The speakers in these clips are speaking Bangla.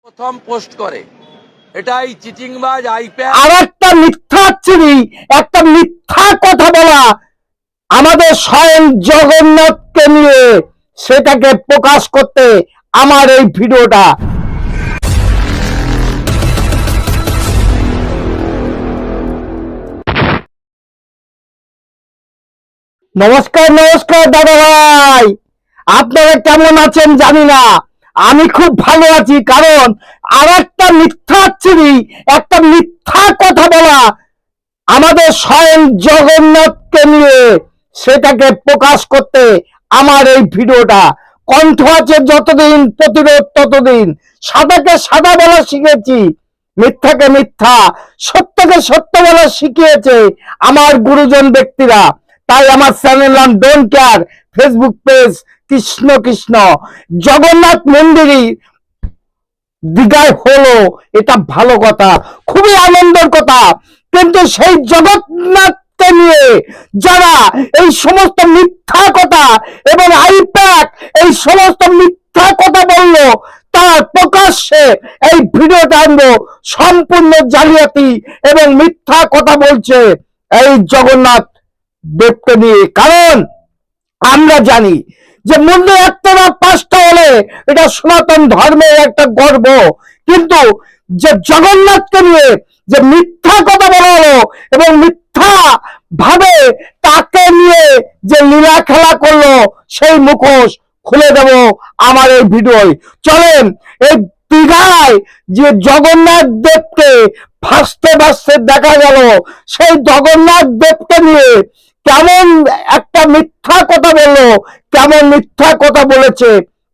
প্রথম পোস্ট করে এটাই চিটিংবাজ আইপ্যাক। আর একটা মিথ্যাচারী, একটা মিথ্যা কথা বলা আমাদের স্বয়ং জগন্নাথকে নিয়ে, সেটাকে প্রকাশ করতে আমার এই ভিডিওটা। নমস্কার নমস্কার দাদা ভাই, আপনারা কেমন আছেন জানি না, আমি খুব ভালো আছি। কারণ আর একটা মিথ্যাচারী, একটা মিথ্যা কথা বলা আমাদের স্বয়ং জগন্নাথকে নিয়ে, সেটাকে প্রকাশ করতে আমার এই ভিডিওটা। কণ্ঠ আছে যতদিন, প্রতিরোধ ততদিন। সাদাকে সাদা বলা শিখেছি, মিথ্যাকে মিথ্যা, সত্যকে সত্য বলা শিখিয়েছে আমার গুরুজন ব্যক্তিরা। তাই আমার চ্যানেল নাম don't care, Facebook page Krishna Krishna. Jagannath মন্দিরই দীঘায় হলো, এটা ভালো কথা, খুবই আনন্দের কথা। কিন্তু সেই জগন্নাথকে নিয়ে যারা এই সমস্ত মিথ্যা কথা এবং আইপ্যাক এই সমস্ত মিথ্যা কথা বললো, তার প্রকাশ্যে এই ভিডিওটা আনবো। সম্পূর্ণ জালিয়াতি এবং মিথ্যা কথা বলছে এই জগন্নাথ দেবকে নিয়ে। কারণ আমরা জানি যে মন্দির একটা না পাঁচটা হলে এটা সনাতন ধর্মের একটা গর্ব, কিন্তু যে জগন্নাথকে নিয়ে যে মিথ্যা কথা বলা হলো এবং মিথ্যা ভাবে তাকে নিয়ে যে লীলা খেলা করলো, সেই মুখোশ খুলে দেব আমার এই ভিডিওয়। চলেন, এই দীঘায় যে জগন্নাথ দেবকে ভাসতে ভাসতে দেখা গেল, সেই জগন্নাথ দেবকে নিয়ে কেমন একটা মিথ্যা কথা বললো, কেমন মিথ্যা কথা বলেছে,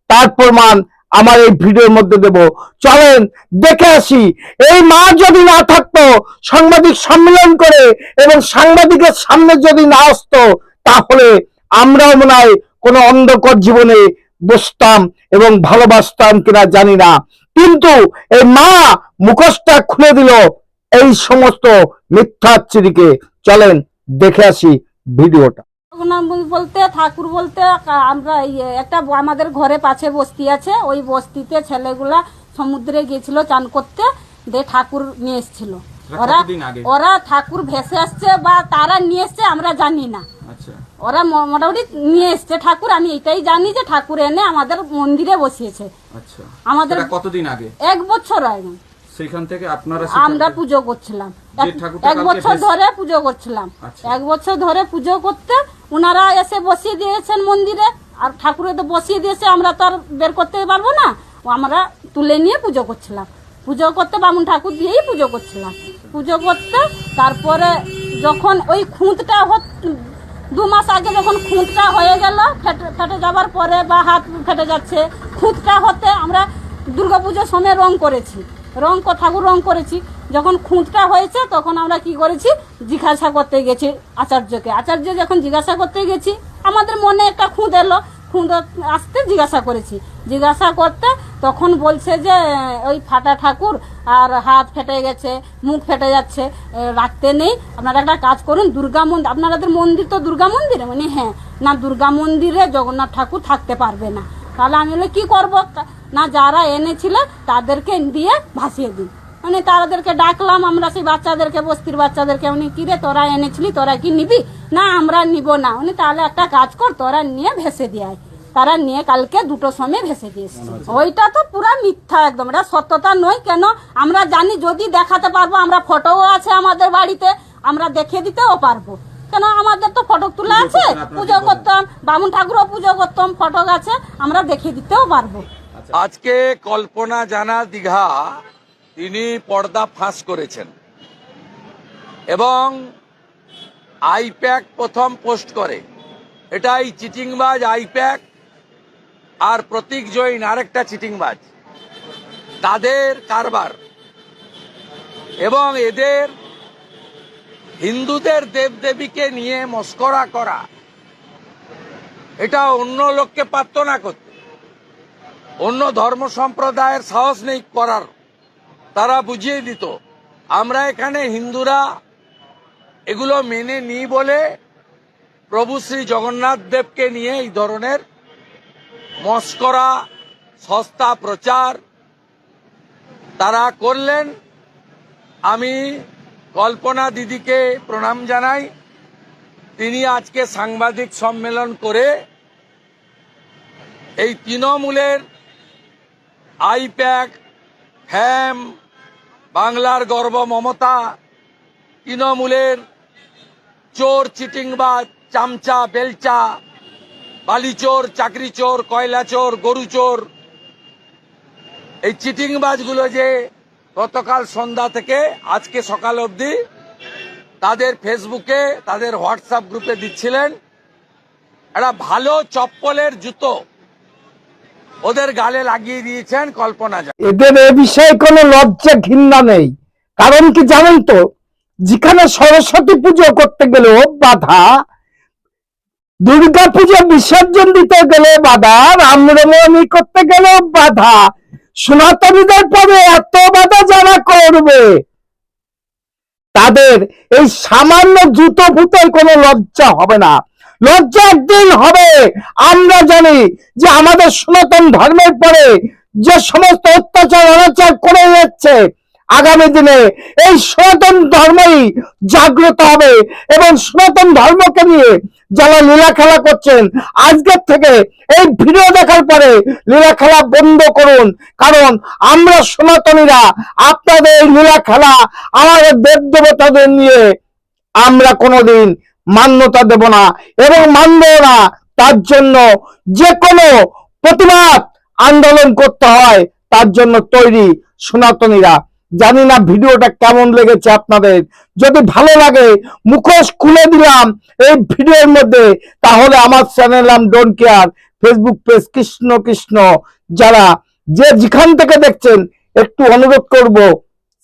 তার প্রমাণ আমার এই ভিডিওর মধ্যে দেব। চলেন দেখে আসি। এই মা যদি না থাকতো, সাংবাদিক সম্মেলন করে এবং সাংবাদিকের সামনে যদি না আসতো, তাহলে আমরাও মনে হয় কোনো অন্ধকার জীবনে বসতাম এবং ভালোবাসতাম কিনা জানি না। কিন্তু এই মা মুখোশটা খুলে দিল এই সমস্ত মিথ্যাচারীকে। চলেন দেখে আসি ভিডিওটা। বলতে ঠাকুর বলতে আমরা একটা আমাদের ঘরে পাশে বস্তি আছে, ওই বস্তিতে ছেলেগুলা সমুদ্রে গিয়েছিল চান করতে, দিয়ে ঠাকুর নিয়ে এসেছিল। ওরা ঠাকুর ভেসে আসছে বা তারা নিয়ে এসছে আমরা জানি না। ওরা মোটামুটি নিয়ে এসছে ঠাকুর, আমি এটাই জানি যে ঠাকুর এনে আমাদের মন্দিরে বসিয়েছে। আমাদের কতদিন আগে? 1 বছর আগে। সেখান থেকে আপনারা আমরা পুজো করছিলাম, 1 বছর ধরে পুজো করছিলাম। 1 বছর ধরে পুজো করতে ওনারা এসে বসিয়ে দিয়েছেন মন্দিরে, আর ঠাকুরে তো বসিয়ে দিয়েছে, আমরা তো আর বের করতে পারবো না। আমরা তুলে নিয়ে পুজো করছিলাম, পুজো করতে বামুন ঠাকুর দিয়েই পুজো করছিলাম। পুজো করতে তারপরে যখন ওই খুঁতটা 2 মাস আগে যখন খুঁতটা হয়ে গেল, ফেটে যাবার পরে বা হাত ফেটে যাচ্ছে, খুঁতটা হতে আমরা দুর্গাপুজোর সময় রং করেছি, ঠাকুর রং করেছি। যখন খুঁতটা হয়েছে তখন আমরা কি করেছি, জিজ্ঞাসা করতে গেছি আচার্যকে। আচার্য যখন জিজ্ঞাসা করতে গেছি, আমাদের মনে একটা খুঁত এলো, খুঁত আসতে জিজ্ঞাসা করেছি। জিজ্ঞাসা করতে তখন বলছে যে ওই ফাটা ঠাকুর আর হাত ফেটে গেছে, মুখ ফেটে যাচ্ছে, রাখতে নেই। আপনারা একটা কাজ করুন, দুর্গা মন্দির, আপনাদের মন্দির তো দুর্গা মন্দিরে, মানে হ্যাঁ, না দুর্গা মন্দিরে জগন্নাথ ঠাকুর থাকতে পারবে না। তাহলে আমি বলে কি করবো, না যারা এনেছিল তাদেরকে দিয়ে ভাসিয়ে দিন। মানে তাদেরকে ডাকলাম আমরা, সেই বাচ্চাদেরকে, বস্তির বাচ্চাদেরকে, উনি কিরে তোরা এনেছিলি, তোরা কি নিবি? না আমরা নিব না। উনি তাহলে একটা কাজ কর, তোরা নিয়ে ভেসে দিয়ে। তারা নিয়ে কালকে 2টোর সময় ভেসে দিয়েছে। ওইটা তো পুরা মিথ্যা একদম, এটা সত্যতা নয়। কেন আমরা জানি, যদি দেখাতে পারবো, আমরা ফটোও আছে আমাদের বাড়িতে, আমরা দেখিয়ে দিতেও পারবো। কেন আমাদের তো ফটো তুলে আছে, পুজো করতাম, বামুন ঠাকুরও পুজো করতাম, ফটো আছে, আমরা দেখিয়ে দিতেও পারবো। আজকে কল্পনা জানা দীঘা তিনি পর্দা ফাঁস করেছেন এবং আইপ্যাক প্রথম পোস্ট করে এটাই চিটিংবাজ আইপ্যাক। আর প্রতীক জৈন আরেকটা চিটিংবাজ, তাদের কারবার এবং এদের হিন্দুদের দেবদেবীকে নিয়ে মস্করা করা, এটা অন্য লোককে পারত না করতে। অন্য ধর্ম সম্প্রদায়ের সাহস নেই করার, তারা বুঝিয়ে দিত। আমরা এখানে হিন্দুরা এগুলো মেনে নিই বলে প্রভু শ্রী জগন্নাথ দেবকে নিয়ে এই ধরনের মস্করা, সস্তা প্রচার তারা করলেন। আমি কল্পনা দিদিকে প্রণাম জানাই। তিনি আজকে সাংবাদিক সম্মেলন করে এই তৃণমূলের আইপ্যাক, ফ্যাম, বাংলার গর্ব মমতা, তৃণমূলের চোর, চিটিংবাজ, চামচা, বেলচা, বালিচোর, চাকরি চোর, কয়লা চোর, গরু চোর, এই চিটিংবাজগুলো যে গতকাল সন্ধ্যা থেকে আজকে সকাল অবধি তাদের ফেসবুকে, তাদের হোয়াটসঅ্যাপ গ্রুপে দিচ্ছিলেন, একটা ভালো চপ্পলের জুতো ওদের গালে লাগিয়ে দিয়েছেন কল্পনা। এদের এ বিষয়ে কোনো লজ্জা ঘৃণা নেই। কারণ কি জানেন তো, যেখানে সরস্বতী পুজো করতে গেলেও বাধা, দুর্গা পুজো বিসর্জন দিতে গেলে বাধা, রামনবমী করতে গেলেও বাধা, সনাতনীদের পরে এত বাধা যারা করবে, তাদের এই সামান্য জুতো ফুটোয় কোনো লজ্জা হবে না। লজ্জা একদিন হবে। আমরা জানি যে আমাদের সনাতন ধর্মের পরে যে সমস্ত অত্যাচার অনাচার করে যাচ্ছে, আগামী দিনে এই সনাতন ধর্মই জাগ্রত হবে এবং সনাতন ধর্মকে নিয়ে যারা লীলা খেলা করছেন, আজকের থেকে এই ভিডিও দেখার পরে লীলা খেলা বন্ধ করুন। কারণ আমরা সনাতনীরা আপনাদের এই লীলা খেলা, আমাদের দেব দেবতাদের নিয়ে আমরা কোনোদিন মান্যতা দেব না এবং মানব না। তার জন্য যে কোনো প্রতিবাদ আন্দোলন করতে হয়, তার জন্য তৈরি সনাতনীরা। জানি না ভিডিওটা কেমন লেগেছে আপনাদের। যদি ভালো লাগে, মুখোশ খুলে দিলাম এই ভিডিওর মধ্যে, তাহলে আমার চ্যানেল নাম don't care, Facebook page Krishna Krishna, যারা যে যেখান থেকে দেখছেন একটু অনুরোধ করব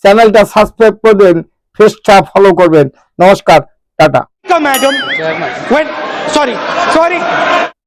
চ্যানেলটা সাবস্ক্রাইব করবেন, পেজটা ফলো করবেন। নমস্কার, টাটা। Madam, when sorry.